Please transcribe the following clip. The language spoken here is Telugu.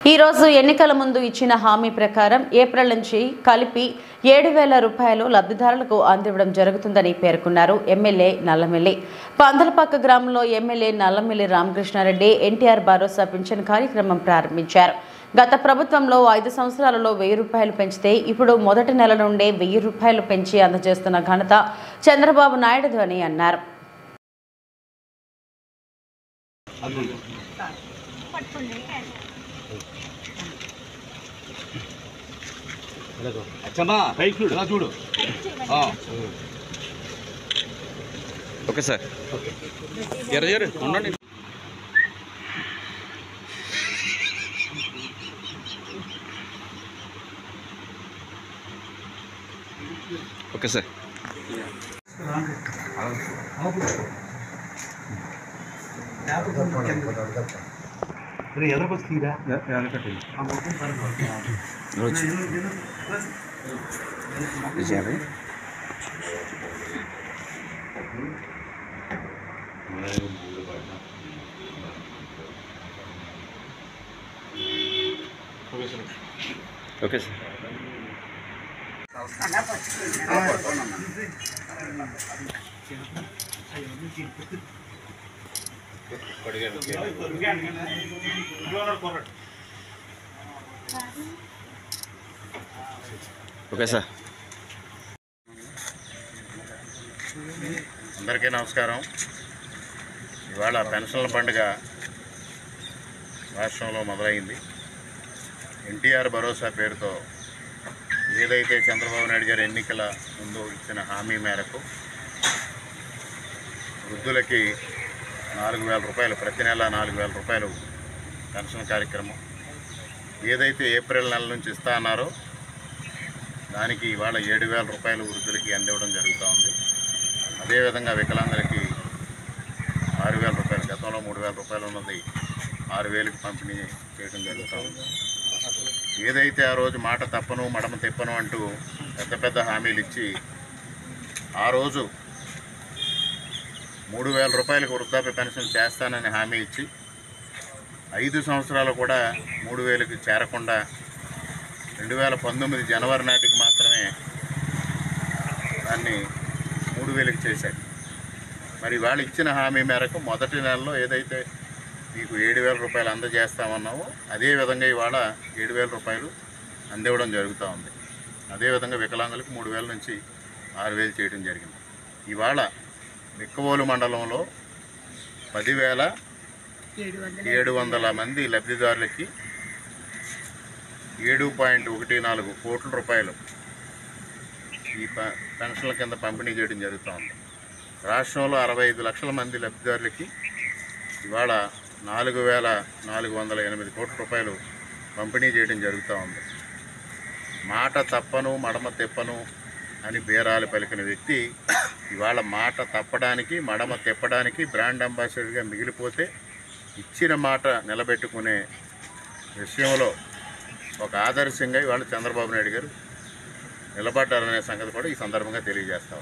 ఈ రోజు ఎన్నికల ముందు ఇచ్చిన హామీ ప్రకారం ఏప్రిల్ నుంచి కలిపి 7,000 రూపాయలు లబ్ధిదారులకు అందివ్వడం జరుగుతుందని పేర్కొన్నారు. ఎమ్మెల్యే నల్లమిల్లి పందలపాక గ్రామంలో ఎమ్మెల్యే నల్లమిల్లి రామకృష్ణారెడ్డి ఎన్టీఆర్ భరోసా పింఛన్ కార్యక్రమం ప్రారంభించారు. గత ప్రభుత్వంలో 5 సంవత్సరాలలో 1000 రూపాయలు పెంచితే ఇప్పుడు మొదటి నెల నుండే 1000 రూపాయలు పెంచి అందజేస్తున్న ఘనత చంద్రబాబు నాయుడుది అని అన్నారు. చూడు ఓకే సార్ ఎర్ర ఉండండి. ఓకే సార్ ఎదురుకొచ్చి తీరా ఓకే సార్ ఓకే సార్ అందరికీ నమస్కారం. ఇవాళ పెన్షన్ల పండుగ రాష్ట్రంలో మొదలైంది. ఎన్టీఆర్ భరోసా పేరుతో ఏదైతే చంద్రబాబు నాయుడు గారు ఎన్నికల ముందు ఇచ్చిన హామీ మేరకు వృద్ధులకి 4,000 రూపాయలు ప్రతి నెల 4,000 రూపాయలు పెన్షన్ కార్యక్రమం ఏదైతే ఏప్రిల్ నెల నుంచి ఇస్తా అన్నారో దానికి ఇవాళ 7,000 రూపాయలు వృద్ధులకి అందివ్వడం జరుగుతూ ఉంది. అదేవిధంగా వికలాంగులకి 6,000 రూపాయలు, గతంలో 3,000 రూపాయలు ఉన్నది 6,000కి పంపిణీ చేయడం జరుగుతూ ఉంది. ఏదైతే ఆ రోజు మాట తప్పను మడమ తిప్పను అంటూ పెద్ద హామీలు ఇచ్చి ఆ రోజు 3,000 రూపాయలకు వృద్ధాప్య పెన్షన్ చేస్తానని హామీ ఇచ్చి 5 సంవత్సరాలు కూడా 3,000కి చేరకుండా 2019 జనవరి నాటికి మాత్రమే దాన్ని 3,000కి చేశారు. మరి వాళ్ళు ఇచ్చిన హామీ మేరకు మొదటి నెలలో ఏదైతే మీకు 7,000 రూపాయలు అందజేస్తామన్నామో అదేవిధంగా ఇవాళ 7,000 రూపాయలు అందివ్వడం జరుగుతూ ఉంది. అదేవిధంగా వికలాంగులకు 3,000 నుంచి 6,000 చేయడం జరిగింది. ఇవాళ బిక్కవోలు మండలంలో 10,700 మంది లబ్ధిదారులకి 7.14 కోట్ల రూపాయలు ఈ పెన్షన్ల కింద పంపిణీ చేయడం జరుగుతూ ఉంది. రాష్ట్రంలో 65 లక్షల మంది లబ్ధిదారులకి ఇవాళ 4,408 కోట్ల రూపాయలు పంపిణీ చేయడం జరుగుతూ ఉంది. మాట తప్పను మడమ తిప్పను అని బేరాలు పలికిన వ్యక్తి ఇవాళ మాట తప్పడానికి మడమ తిప్పడానికి బ్రాండ్ అంబాసిడర్గా మిగిలిపోతే ఇచ్చిన మాట నిలబెట్టుకునే విషయంలో ఒక ఆదర్శంగా ఇవాళ చంద్రబాబు నాయుడు గారు నిలబడ్డారనే సంగతి కూడా ఈ సందర్భంగా తెలియజేస్తాం.